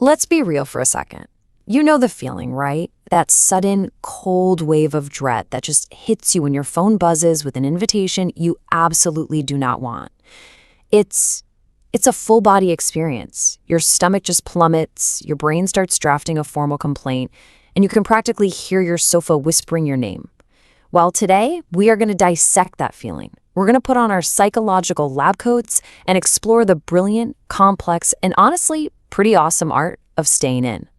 Let's be real for a second. You know the feeling, right? That sudden, cold wave of dread that just hits you when your phone buzzes with an invitation you absolutely do not want. It's it's a full body experience. Your stomach just plummets, your brain starts drafting a formal complaint, and you can practically hear your sofa whispering your name. Well, today, we are going to dissect that feeling. We're going to put on our psychological lab coats and explore the brilliant, complex, and honestly, pretty awesome art of staying in.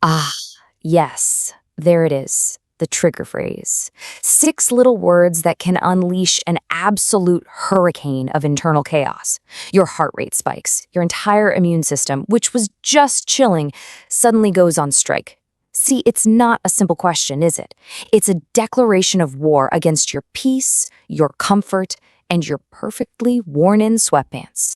Ah, yes, there it is, the trigger phrase. 6 little words that can unleash an absolute hurricane of internal chaos. Your heart rate spikes, your entire immune system, which was just chilling, suddenly goes on strike. See, it's not a simple question, is it? It's a declaration of war against your peace, your comfort, and your perfectly worn-in sweatpants.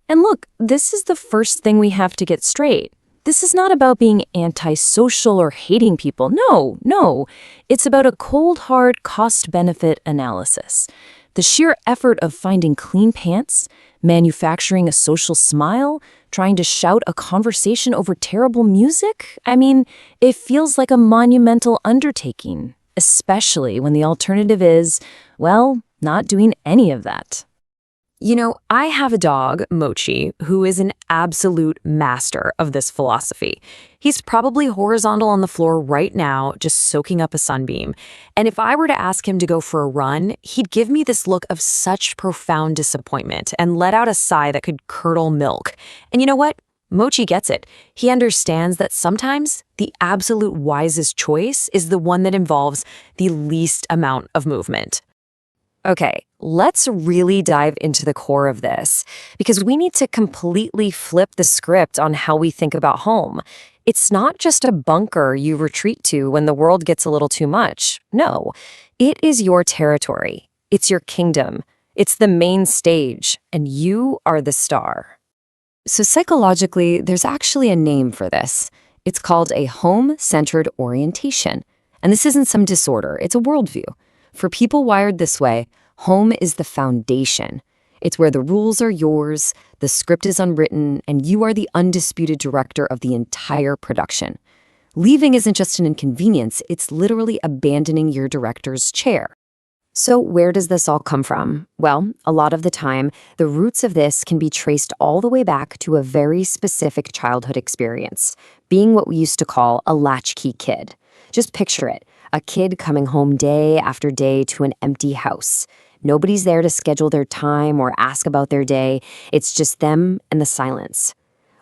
And look, this is the first thing we have to get straight. This is not about being antisocial or hating people. No. It's about a cold, hard cost-benefit analysis. The sheer effort of finding clean pants, manufacturing a social smile, trying to shout a conversation over terrible music. I mean, it feels like a monumental undertaking, especially when the alternative is, well, not doing any of that. You know, I have a dog, Mochi, who is an absolute master of this philosophy. He's probably horizontal on the floor right now, just soaking up a sunbeam. And if I were to ask him to go for a run, he'd give me this look of such profound disappointment and let out a sigh that could curdle milk. And you know what? Mochi gets it. He understands that sometimes the absolute wisest choice is the one that involves the least amount of movement. Okay, let's really dive into the core of this, because we need to completely flip the script on how we think about home. It's not just a bunker you retreat to when the world gets a little too much. No, it is your territory. It's your kingdom. It's the main stage, and you are the star. So psychologically, there's actually a name for this. It's called a home-centered orientation. And this isn't some disorder, it's a worldview. For people wired this way, home is the foundation. It's where the rules are yours, the script is unwritten, and you are the undisputed director of the entire production. Leaving isn't just an inconvenience, it's literally abandoning your director's chair. So where does this all come from? Well, a lot of the time, the roots of this can be traced all the way back to a very specific childhood experience, being what we used to call a latchkey kid. Just picture it. A kid coming home day after day to an empty house. Nobody's there to schedule their time or ask about their day. It's just them and the silence.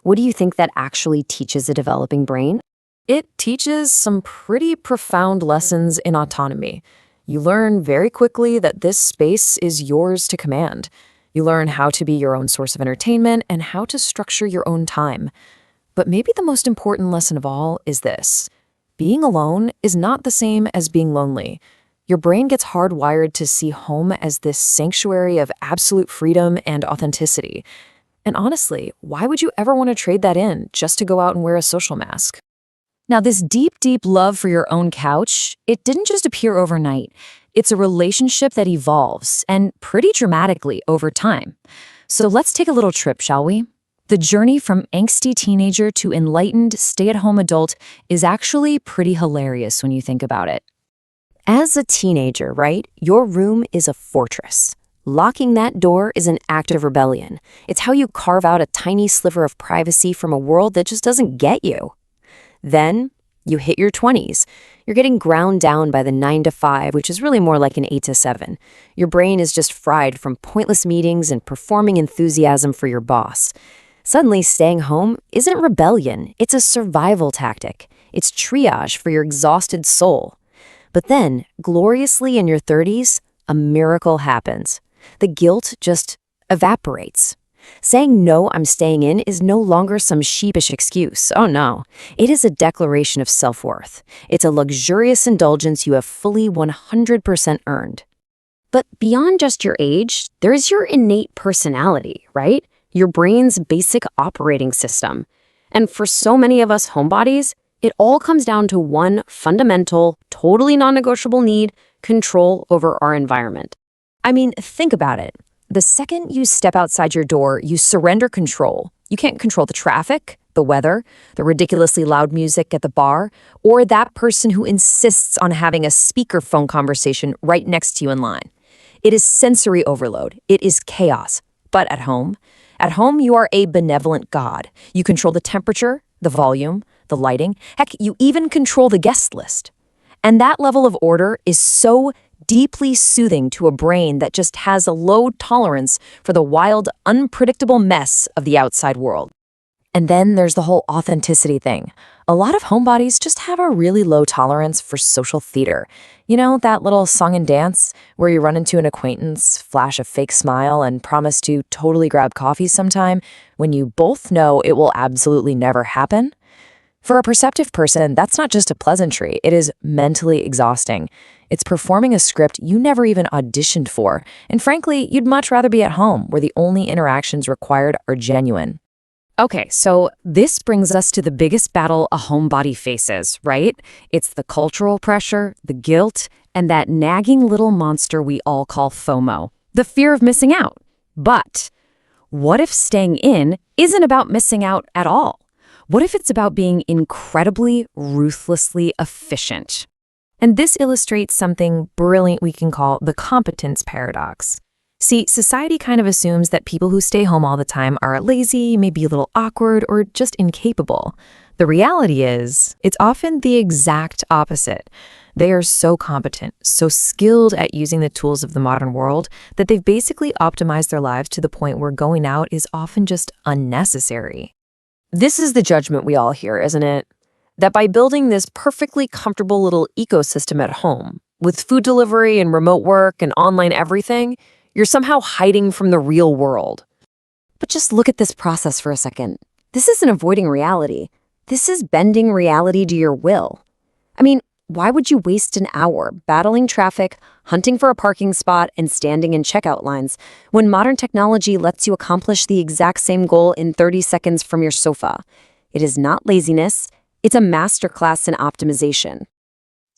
What do you think that actually teaches a developing brain? It teaches some pretty profound lessons in autonomy. You learn very quickly that this space is yours to command. You learn how to be your own source of entertainment and how to structure your own time. But maybe the most important lesson of all is this. Being alone is not the same as being lonely. Your brain gets hardwired to see home as this sanctuary of absolute freedom and authenticity. And honestly, why would you ever want to trade that in just to go out and wear a social mask? Now, this deep, deep love for your own couch, it didn't just appear overnight. It's a relationship that evolves, and pretty dramatically over time. So let's take a little trip, shall we? The journey from angsty teenager to enlightened stay-at-home adult is actually pretty hilarious when you think about it. As a teenager, right, your room is a fortress. Locking that door is an act of rebellion. It's how you carve out a tiny sliver of privacy from a world that just doesn't get you. Then you hit your 20s. You're getting ground down by the 9 to 5, which is really more like an 8 to 7. Your brain is just fried from pointless meetings and performing enthusiasm for your boss. Suddenly, staying home isn't rebellion, it's a survival tactic. It's triage for your exhausted soul. But then, gloriously in your 30s, a miracle happens. The guilt just evaporates. Saying, no, I'm staying in is no longer some sheepish excuse. Oh no, it is a declaration of self-worth. It's a luxurious indulgence you have fully 100% earned. But beyond just your age, there's your innate personality, right? Your brain's basic operating system. And for so many of us homebodies, it all comes down to one fundamental, totally non-negotiable need: control over our environment. I mean, think about it. The second you step outside your door, you surrender control. You can't control the traffic, The weather, the ridiculously loud music at the bar, or that person who insists on having a speakerphone conversation right next to you in line. It is sensory overload. It is chaos. But at home, you are a benevolent god. You control the temperature, the volume, the lighting. Heck, you even control the guest list. And that level of order is so deeply soothing to a brain that just has a low tolerance for the wild, unpredictable mess of the outside world. And then there's the whole authenticity thing. A lot of homebodies just have a really low tolerance for social theater. You know, that little song and dance where you run into an acquaintance, flash a fake smile, and promise to totally grab coffee sometime when you both know it will absolutely never happen? For a perceptive person, that's not just a pleasantry, it is mentally exhausting. It's performing a script you never even auditioned for, and frankly, you'd much rather be at home where the only interactions required are genuine. Okay, so this brings us to the biggest battle a homebody faces, right? It's the cultural pressure, the guilt, and that nagging little monster we all call FOMO, the fear of missing out. But what if staying in isn't about missing out at all? What if it's about being incredibly, ruthlessly efficient? And this illustrates something brilliant we can call the competence paradox. See, society kind of assumes that people who stay home all the time are lazy, maybe a little awkward, or just incapable. The reality is, it's often the exact opposite. They are so competent, so skilled at using the tools of the modern world that they've basically optimized their lives to the point where going out is often just unnecessary. This is the judgment we all hear, isn't it? That by building this perfectly comfortable little ecosystem at home, with food delivery and remote work and online everything, you're somehow hiding from the real world. But just look at this process for a second. This isn't avoiding reality. This is bending reality to your will. I mean, why would you waste an hour battling traffic, hunting for a parking spot, and standing in checkout lines when modern technology lets you accomplish the exact same goal in 30 seconds from your sofa? It is not laziness. It's a masterclass in optimization.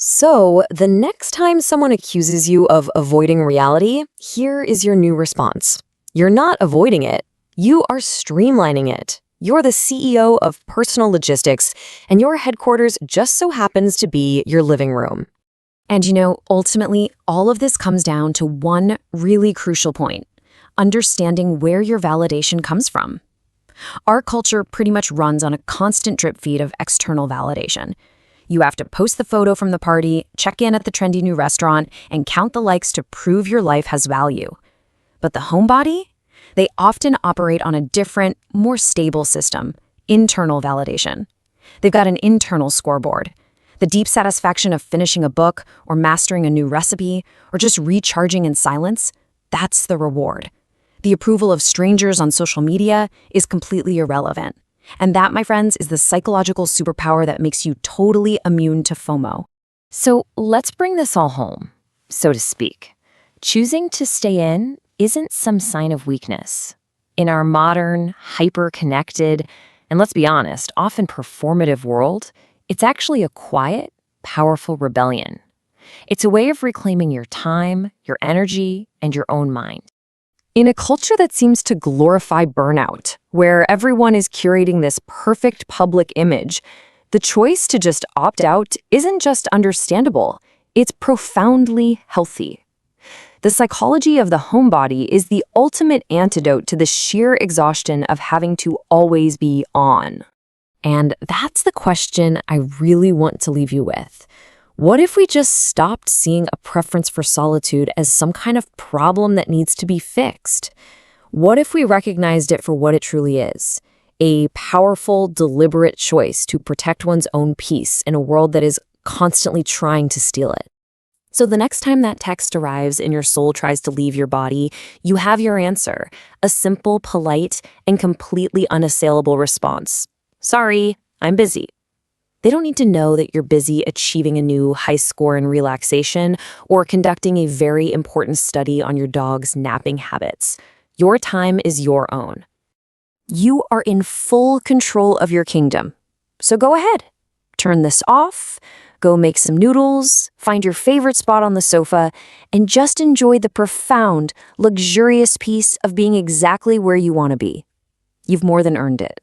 So, the next time someone accuses you of avoiding reality, here is your new response. You're not avoiding it. You are streamlining it. You're the CEO of personal logistics, and your headquarters just so happens to be your living room. And you know, ultimately, all of this comes down to one really crucial point: understanding where your validation comes from. Our culture pretty much runs on a constant drip feed of external validation. You have to post the photo from the party, check in at the trendy new restaurant, and count the likes to prove your life has value. But the homebody? They often operate on a different, more stable system: internal validation. They've got an internal scoreboard. The deep satisfaction of finishing a book, or mastering a new recipe, or just recharging in silence, that's the reward. The approval of strangers on social media is completely irrelevant. And that, my friends, is the psychological superpower that makes you totally immune to FOMO. So let's bring this all home, so to speak. Choosing to stay in isn't some sign of weakness. In our modern, hyper-connected, and let's be honest, often performative world, it's actually a quiet, powerful rebellion. It's a way of reclaiming your time, your energy, and your own mind. In a culture that seems to glorify burnout, where everyone is curating this perfect public image, the choice to just opt out isn't just understandable, it's profoundly healthy. The psychology of the homebody is the ultimate antidote to the sheer exhaustion of having to always be on. And that's the question I really want to leave you with. What if we just stopped seeing a preference for solitude as some kind of problem that needs to be fixed? What if we recognized it for what it truly is? A powerful, deliberate choice to protect one's own peace in a world that is constantly trying to steal it. So the next time that text arrives and your soul tries to leave your body, you have your answer: a simple, polite, and completely unassailable response. Sorry, I'm busy. They don't need to know that you're busy achieving a new high score in relaxation or conducting a very important study on your dog's napping habits. Your time is your own. You are in full control of your kingdom. So go ahead. Turn this off, go make some noodles, find your favorite spot on the sofa, and just enjoy the profound, luxurious peace of being exactly where you want to be. You've more than earned it.